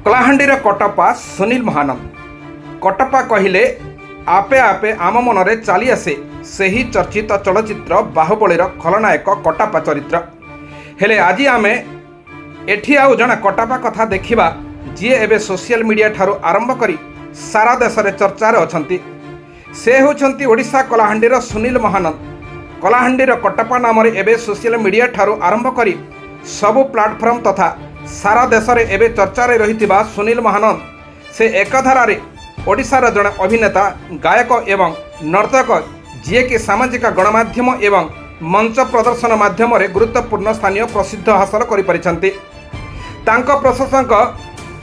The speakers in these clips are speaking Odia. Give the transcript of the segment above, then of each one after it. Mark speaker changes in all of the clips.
Speaker 1: କଳାହାଣ୍ଡିର କଟପା ସୁନୀଲ ମହାନନ୍ଦ। କଟପା କହିଲେ ଆପେ ଆପେ ଆମ ମନରେ ଚାଲି ଆସେ ସେହି ଚର୍ଚ୍ଚିତ ଚଳଚ୍ଚିତ୍ର ବାହୁବଳୀର ଖଳନାୟକ କଟପା ଚରିତ୍ର। ହେଲେ ଆଜି ଆମେ ଏଠି ଆଉ ଜଣେ କଟପା କଥା ଦେଖିବା, ଯିଏ ଏବେ ସୋସିଆଲ ମିଡ଼ିଆ ଠାରୁ ଆରମ୍ଭ କରି ସାରା ଦେଶରେ ଚର୍ଚ୍ଚାରେ ଅଛନ୍ତି। ସେ ହେଉଛନ୍ତି ଓଡ଼ିଶା କଳାହାଣ୍ଡିର ସୁନୀଲ ମହାନନ୍ଦ। କଳାହାଣ୍ଡିର କଟପା ନାମରେ ଏବେ ସୋସିଆଲ ମିଡ଼ିଆ ଠାରୁ ଆରମ୍ଭ କରି ସବୁ ପ୍ଲାଟଫର୍ମ ତଥା ସାରା ଦେଶରେ ଏବେ ଚର୍ଚ୍ଚାରେ ରହିଥିବା ସୁନୀଲ ମହାନନ୍ଦ ସେ ଏକଧାରାରେ ଓଡ଼ିଶାର ଜଣେ ଅଭିନେତା, ଗାୟକ ଏବଂ ନର୍ତ୍ତକ, ଯିଏକି ସାମାଜିକ ଗଣମାଧ୍ୟମ ଏବଂ ମଞ୍ଚ ପ୍ରଦର୍ଶନ ମାଧ୍ୟମରେ ଗୁରୁତ୍ୱପୂର୍ଣ୍ଣ ସ୍ଥାନୀୟ ପ୍ରସିଦ୍ଧ ହାସଲ କରିପାରିଛନ୍ତି। ତାଙ୍କ ପ୍ରଶଂସକ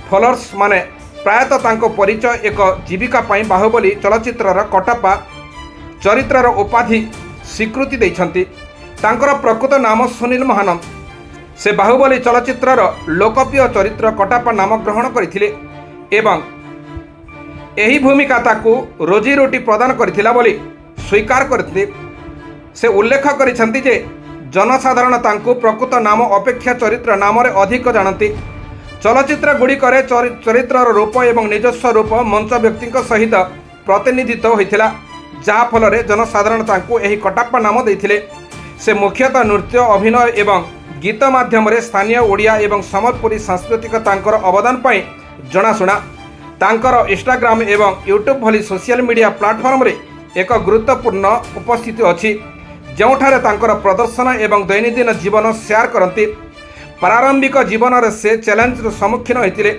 Speaker 1: ଫଲୋଅର୍ସ ମାନେ ପ୍ରାୟତଃ ତାଙ୍କ ପରିଚୟ ଏକ ଜୀବିକା ପାଇଁ ବାହୁବଳୀ ଚଳଚ୍ଚିତ୍ରର କଟପା ଚରିତ୍ରର ଉପାଧି ସ୍ୱୀକୃତି ଦେଇଛନ୍ତି। ତାଙ୍କର ପ୍ରକୃତ ନାମ ସୁନୀଲ ମହାନନ୍ଦ। ସେ ବାହୁବଳୀ ଚଳଚ୍ଚିତ୍ରର ଲୋକପ୍ରିୟ ଚରିତ୍ର କଟପା ନାମ ଗ୍ରହଣ କରିଥିଲେ ଏବଂ ଏହି ଭୂମିକା ତାକୁ ରୋଜିରୋଟି ପ୍ରଦାନ କରିଥିଲା ବୋଲି ସ୍ୱୀକାର କରିଥିଲେ। ସେ ଉଲ୍ଲେଖ କରିଛନ୍ତି ଯେ ଜନସାଧାରଣ ତାଙ୍କୁ ପ୍ରକୃତ ନାମ ଅପେକ୍ଷା ଚରିତ୍ର ନାମରେ ଅଧିକ ଜାଣନ୍ତି। ଚଳଚ୍ଚିତ୍ର ଗୁଡ଼ିକରେ ଚରିତ୍ରର ରୂପ ଏବଂ ନିଜସ୍ୱ ରୂପ ମଞ୍ଚ ବ୍ୟକ୍ତିଙ୍କ ସହିତ ପ୍ରତିନିଧିତ୍ୱ ହୋଇଥିଲା, ଯାହାଫଳରେ ଜନସାଧାରଣ ତାଙ୍କୁ ଏହି କଟପା ନାମ ଦେଇଥିଲେ। ସେ ମୁଖ୍ୟତଃ ନୃତ୍ୟ, ଅଭିନୟ ଏବଂ ଗୀତ ମାଧ୍ୟମରେ ସ୍ଥାନୀୟ ଓଡ଼ିଆ ଏବଂ ସମ୍ବଲପୁରୀ ସାଂସ୍କୃତିକ ତାଙ୍କର ଅବଦାନ ପାଇଁ ଜଣାଶୁଣା। ତାଙ୍କର ଇନଷ୍ଟାଗ୍ରାମ ଏବଂ ୟୁଟ୍ୟୁବ୍ ଭଳି ସୋସିଆଲ ମିଡ଼ିଆ ପ୍ଲାଟଫର୍ମରେ ଏକ ଗୁରୁତ୍ୱପୂର୍ଣ୍ଣ ଉପସ୍ଥିତି ଅଛି, ଯେଉଁଠାରେ ତାଙ୍କର ପ୍ରଦର୍ଶନ ଏବଂ ଦୈନନ୍ଦିନ ଜୀବନ ସେୟାର କରନ୍ତି। ପ୍ରାରମ୍ଭିକ ଜୀବନରେ ସେ ଚ୍ୟାଲେଞ୍ଜର ସମ୍ମୁଖୀନ ହୋଇଥିଲେ।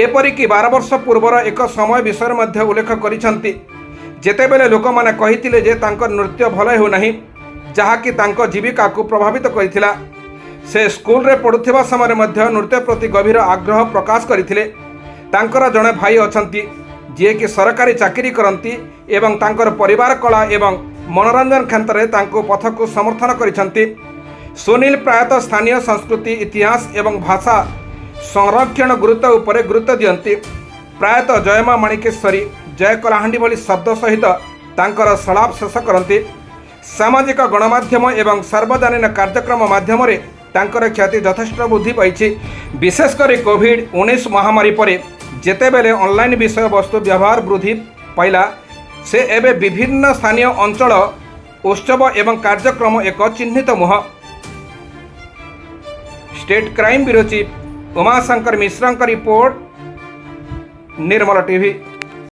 Speaker 1: ଏପରିକି 12 ବର୍ଷ ପୂର୍ବର ଏକ ସମୟ ବିଷୟରେ ମଧ୍ୟ ଉଲ୍ଲେଖ କରିଛନ୍ତି, ଯେତେବେଳେ ଲୋକମାନେ କହିଥିଲେ ଯେ ତାଙ୍କ ନୃତ୍ୟ ଭଲ ହେଉନାହିଁ, ଯାହାକି ତାଙ୍କ ଜୀବିକାକୁ ପ୍ରଭାବିତ କରିଥିଲା। ସେ ସ୍କୁଲରେ ପଢ଼ୁଥିବା ସମୟରେ ମଧ୍ୟ ନୃତ୍ୟ ପ୍ରତି ଗଭୀର ଆଗ୍ରହ ପ୍ରକାଶ କରିଥିଲେ। ତାଙ୍କର ଜଣେ ଭାଇ ଅଛନ୍ତି, ଯିଏକି ସରକାରୀ ଚାକିରି କରନ୍ତି ଏବଂ ତାଙ୍କର ପରିବାର କଳା ଏବଂ ମନୋରଞ୍ଜନ କ୍ଷେତ୍ରରେ ତାଙ୍କୁ ପଥକୁ ସମର୍ଥନ କରିଛନ୍ତି। ସୁନୀଲ ପ୍ରାୟତଃ ସ୍ଥାନୀୟ ସଂସ୍କୃତି, ଇତିହାସ ଏବଂ ଭାଷା ସଂରକ୍ଷଣ ଗୁରୁତ୍ୱ ଉପରେ ଗୁରୁତ୍ୱ ଦିଅନ୍ତି। ପ୍ରାୟତଃ ଜୟ ମା ମାଣିକେଶ୍ୱରୀ, ଜୟ କଳାହାଣ୍ଡି ଭଳି ଶବ୍ଦ ସହିତ ତାଙ୍କର ସଳାପ ଶେଷ କରନ୍ତି। ସାମାଜିକ ଗଣମାଧ୍ୟମ ଏବଂ ସାର୍ବଜନୀନ କାର୍ଯ୍ୟକ୍ରମ ମାଧ୍ୟମରେ ତାଙ୍କର ଖ୍ୟାତି ଯଥେଷ୍ଟ ବୃଦ୍ଧି ପାଇଛି। ବିଶେଷ କରି କୋଭିଡ-19 ମହାମାରୀ ପରେ ଯେତେବେଳେ ଅନଲାଇନ୍ ବିଷୟବସ୍ତୁ ବ୍ୟବହାର ବୃଦ୍ଧି ପାଇଲା, ସେ ଏବେ ବିଭିନ୍ନ ସ୍ଥାନୀୟ ଅଞ୍ଚଳ, ଉତ୍ସବ ଏବଂ କାର୍ଯ୍ୟକ୍ରମ ଏକ ଚିହ୍ନିତ ମୁହଁ। State crime bureau chief Umashankar ମିଶ୍ରଙ୍କ ରିପୋର୍ଟ, ନିର୍ମଳ ଟିଭି।